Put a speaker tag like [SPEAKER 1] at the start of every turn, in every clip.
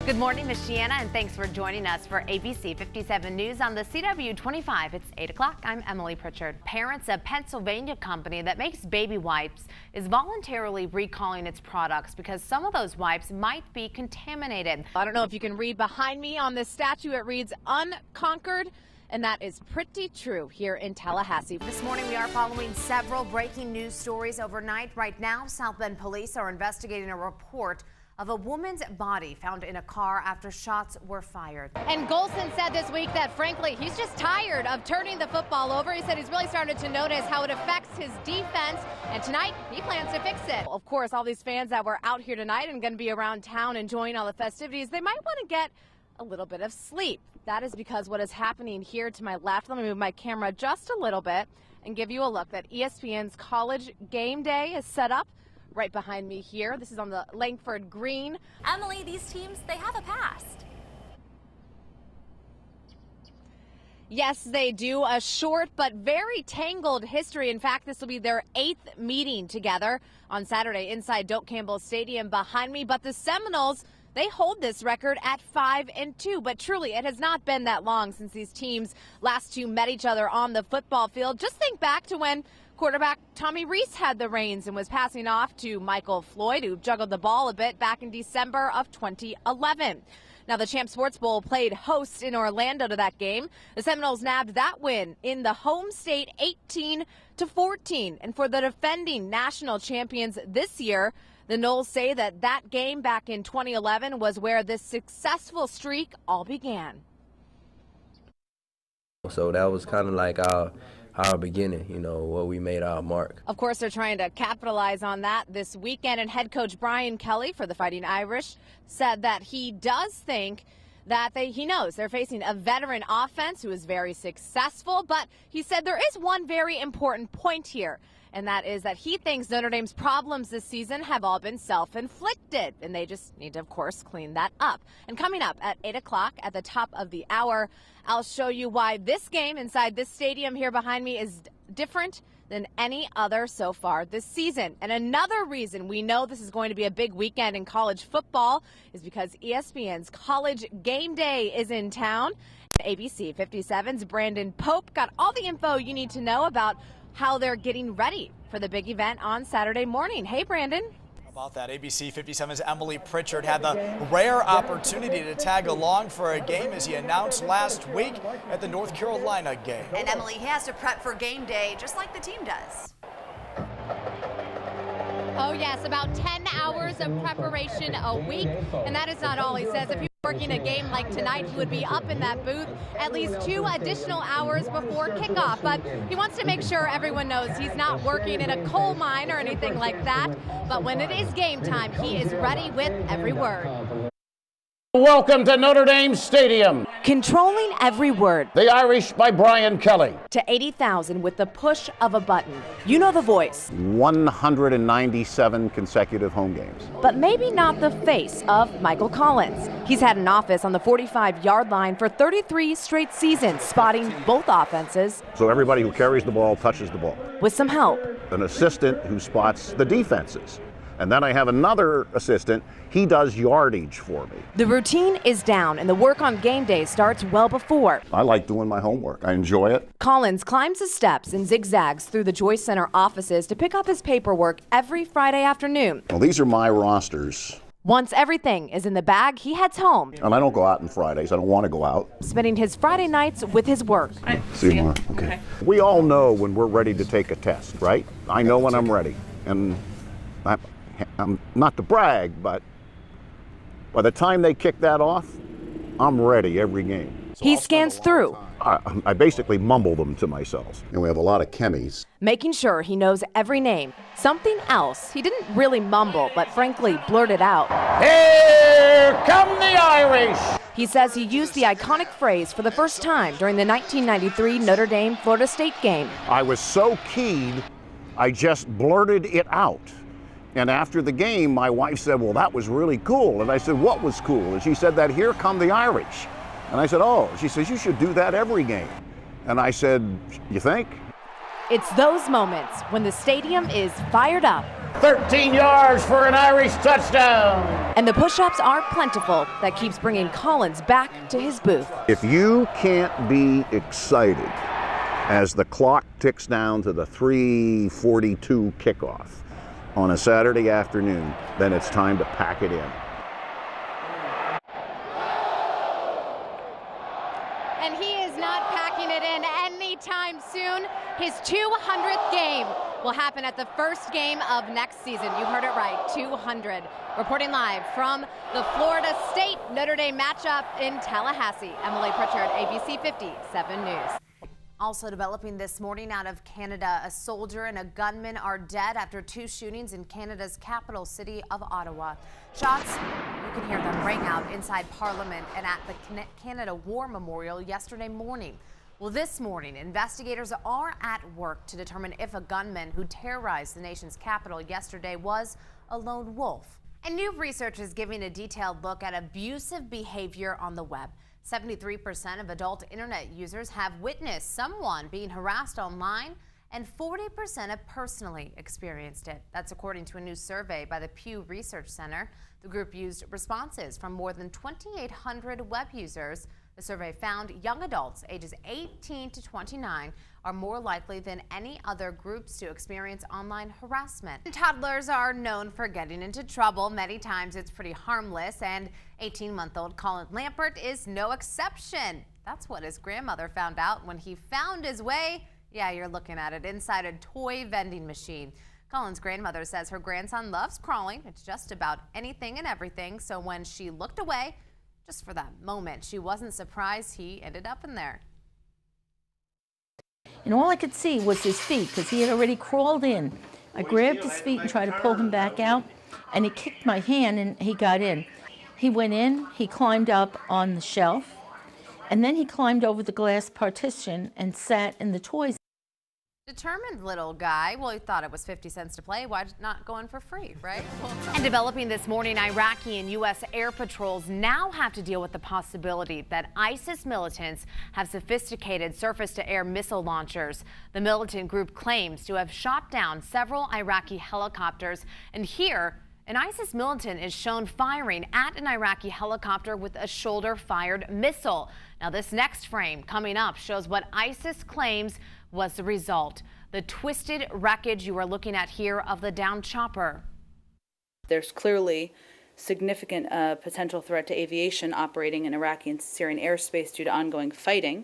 [SPEAKER 1] Good morning, Miss Shiana, and thanks for joining us for ABC 57 News on the CW25. It's 8 o'clock. I'm Emily Pritchard. Parents, a Pennsylvania company that makes baby wipes, is voluntarily recalling its products because some of those wipes might be contaminated.
[SPEAKER 2] I don't know if you can read behind me on this statue. It reads unconquered. And that is pretty true here in Tallahassee.
[SPEAKER 1] This morning, we are following several breaking news stories overnight. Right now, South Bend police are investigating a report of a woman's body found in a car after shots were fired.
[SPEAKER 2] And Golson said this week that, frankly, he's just tired of turning the football over. He said he's really started to notice how it affects his defense, and tonight he plans to fix it. Of course, all these fans that were out here tonight and going to be around town enjoying all the festivities, they might want to get a little bit of sleep. That is because what is happening here to my left, let me move my camera just a little bit and give you a look that ESPN's College Game Day is set up right behind me here. This is on the Langford Green.
[SPEAKER 3] Emily, these teams, they have a past.
[SPEAKER 2] Yes, they do. A short but very tangled history. In fact, this will be their 8th meeting together on Saturday inside Doak Campbell Stadium behind me. But the Seminoles, they hold this record at 5-2, but truly it has not been that long since these teams last two met each other on the football field. Just think back to when quarterback Tommy Reese had the reins and was passing off to Michael Floyd, who juggled the ball a bit back in December of 2011. Now, the Champ Sports Bowl played host in Orlando to that game. The Seminoles nabbed that win in the home state 18-14. And for the defending national champions this year, the Noles say that that game back in 2011 was where this successful streak all began.
[SPEAKER 4] So that was kind of like our beginning, where we made our mark.
[SPEAKER 2] Of course, they're trying to capitalize on that this weekend, and head coach Brian Kelly for the Fighting Irish said that he does think that he knows they're facing a veteran offense who is very successful, but he said there is one very important point here, and that is that he thinks Notre Dame's problems this season have all been self-inflicted, and they just need to, of course, clean that up. And coming up at 8 o'clock at the top of the hour, I'll show you why this game inside this stadium here behind me is different than any other so far this season. And another reason we know this is going to be a big weekend in college football is because ESPN's College Game Day is in town. ABC 57's Brandon Pope got all the info you need to know about how they're getting ready for the big event on Saturday morning. Hey, Brandon.
[SPEAKER 5] About that, ABC 57's Emily Pritchard had the rare opportunity to tag along for a game, as he announced last week at the North Carolina game.
[SPEAKER 3] And Emily, he has to prep for game day just like the team does.
[SPEAKER 2] Oh yes, about 10 hours of preparation a week, and that is not all. He says if he were working a game like tonight, he would be up in that booth at least 2 additional hours before kickoff. But he wants to make sure everyone knows he's not working in a coal mine or anything like that. But when it is game time, he is ready with every word.
[SPEAKER 6] Welcome to Notre Dame Stadium.
[SPEAKER 2] Controlling every word.
[SPEAKER 6] The Irish by Brian Kelly.
[SPEAKER 2] To 80,000 with the push of a button. You know the voice.
[SPEAKER 6] 197 consecutive home games.
[SPEAKER 2] But maybe not the face of Michael Collins. He's had an office on the 45-yard line for 33 straight seasons, spotting both offenses.
[SPEAKER 6] So everybody who carries the ball touches the ball.
[SPEAKER 2] With some help.
[SPEAKER 6] An assistant who spots the defenses. And then I have another assistant. He does yardage for me.
[SPEAKER 2] The routine is down, and the work on game day starts well before.
[SPEAKER 6] I like doing my homework. I enjoy it.
[SPEAKER 2] Collins climbs the steps and zigzags through the Joyce Center offices to pick up his paperwork every Friday afternoon.
[SPEAKER 6] Well, these are my rosters.
[SPEAKER 2] Once everything is in the bag, he heads home.
[SPEAKER 6] And I don't go out on Fridays. I don't want to go out.
[SPEAKER 2] Spending his Friday nights with his work.
[SPEAKER 6] See you tomorrow. Okay. We all know when we're ready to take a test, right? I know when I'm ready. And I'm not to brag, but by the time they kick that off, I'm ready every game.
[SPEAKER 2] He scans through.
[SPEAKER 6] I basically mumble them to myself. And we have a lot of chemis.
[SPEAKER 2] Making sure he knows every name. Something else he didn't really mumble, but frankly blurted out.
[SPEAKER 6] Here come the Irish!
[SPEAKER 2] He says he used the iconic phrase for the first time during the 1993 Notre Dame-Florida State game.
[SPEAKER 6] I was so keyed, I just blurted it out. And after the game, my wife said, well, that was really cool. And I said, what was cool? And she said that here come the Irish. And I said, oh. She says, you should do that every game. And I said, you think?
[SPEAKER 2] It's those moments when the stadium is fired up
[SPEAKER 6] 13 yards for an Irish touchdown.
[SPEAKER 2] And the push-ups are plentiful. That keeps bringing Collins back to his booth.
[SPEAKER 6] If you can't be excited as the clock ticks down to the 3:42 kickoff on a Saturday afternoon, then it's time to pack it in.
[SPEAKER 2] And he is not packing it in anytime soon. His 200th game will happen at the first game of next season. You heard it right, 200. Reporting live from the Florida State Notre Dame matchup in Tallahassee, Emily Pritchard, ABC 57 News.
[SPEAKER 1] Also developing this morning out of Canada, a soldier and a gunman are dead after two shootings in Canada's capital city of Ottawa. Shots, you can hear them, rang out inside Parliament and at the Canada War Memorial yesterday morning. Well, this morning, investigators are at work to determine if a gunman who terrorized the nation's capital yesterday was a lone wolf. And new research is giving a detailed look at abusive behavior on the web. 73% of adult internet users have witnessed someone being harassed online, and 40% have personally experienced it. That's according to a new survey by the Pew Research Center. The group used responses from more than 2,800 web users. The survey found young adults ages 18 to 29 are more likely than any other groups to experience online harassment. Toddlers are known for getting into trouble. Many times it's pretty harmless, and 18-month-old Colin Lampert is no exception. That's what his grandmother found out when he found his way, yeah, you're looking at it, inside a toy vending machine. Colin's grandmother says her grandson loves crawling. It's just about anything and everything, so when she looked away, just for that moment, she wasn't surprised he ended up in there.
[SPEAKER 7] And all I could see was his feet because he had already crawled in. I grabbed his feet and tried to pull him back out, and he kicked my hand and he got in. He went in, he climbed up on the shelf, and then he climbed over the glass partition and sat in the toys.
[SPEAKER 1] Determined little guy. Well, he thought it was 50 cents to play. Why not go in for free, right? And developing this morning, Iraqi and U.S. air patrols now have to deal with the possibility that ISIS militants have sophisticated surface-to-air missile launchers. The militant group claims to have shot down several Iraqi helicopters. And here, an ISIS militant is shown firing at an Iraqi helicopter with a shoulder-fired missile. Now, this next frame coming up shows what ISIS claims was the result. The twisted wreckage you are looking at here of the downed chopper.
[SPEAKER 8] There's clearly significant potential threat to aviation operating in Iraqi and Syrian airspace due to ongoing fighting.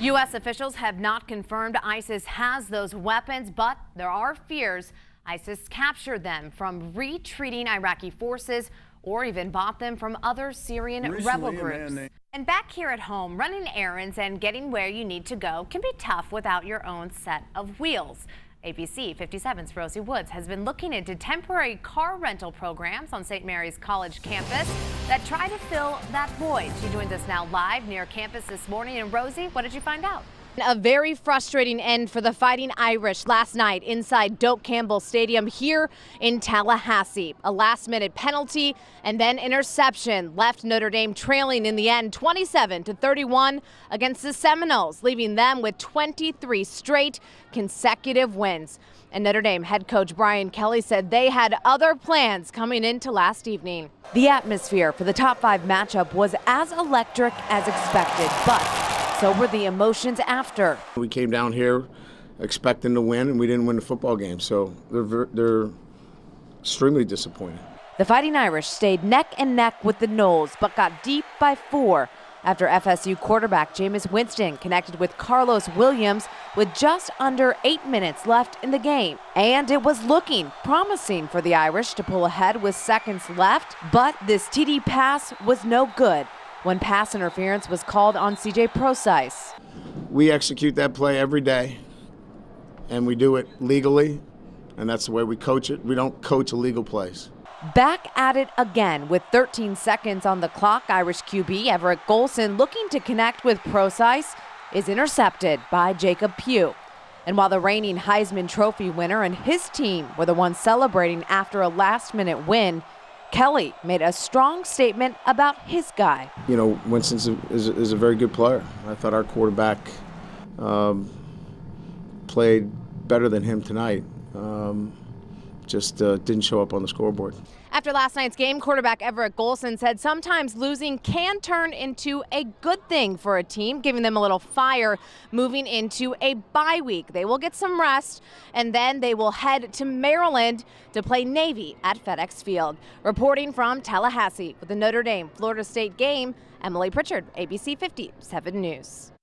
[SPEAKER 1] U.S. officials have not confirmed ISIS has those weapons, but there are fears ISIS captured them from retreating Iraqi forces or even bought them from other Syrian rebel groups. And back here at home, running errands and getting where you need to go can be tough without your own set of wheels. ABC 57's Rosie Woods has been looking into temporary car rental programs on St. Mary's College campus that try to fill that void. She joins us now live near campus this morning. And Rosie, what did you find out?
[SPEAKER 2] A very frustrating end for the Fighting Irish last night inside Doak Campbell Stadium here in Tallahassee. A last-minute penalty and then interception left Notre Dame trailing in the end 27-31 against the Seminoles, leaving them with 23 straight consecutive wins. And Notre Dame head coach Brian Kelly said they had other plans coming into last evening. The atmosphere for the top 5 matchup was as electric as expected, but so were the emotions after.
[SPEAKER 9] We came down here expecting to win, and we didn't win the football game, so they're extremely disappointed.
[SPEAKER 2] The Fighting Irish stayed neck and neck with the Noles, but got deep by 4 after FSU quarterback Jameis Winston connected with Carlos Williams with just under 8 minutes left in the game. And it was looking promising for the Irish to pull ahead with seconds left, but this TD pass was no good when pass interference was called on C.J. Procise.
[SPEAKER 9] We execute that play every day, and we do it legally, and that's the way we coach it. We don't coach illegal plays.
[SPEAKER 2] Back at it again with 13 seconds on the clock. Irish QB Everett Golson looking to connect with Procise is intercepted by Jacob Pugh. And while the reigning Heisman Trophy winner and his team were the ones celebrating after a last-minute win, Kelly made a strong statement about his guy.
[SPEAKER 9] You know, Winston is a very good player. I thought our quarterback played better than him tonight. Just didn't show up on the scoreboard.
[SPEAKER 2] After last night's game, quarterback Everett Golson said sometimes losing can turn into a good thing for a team, giving them a little fire moving into a bye week. They will get some rest, and then they will head to Maryland to play Navy at FedEx Field. Reporting from Tallahassee with the Notre Dame-Florida State game, Emily Pritchard, ABC 57 News.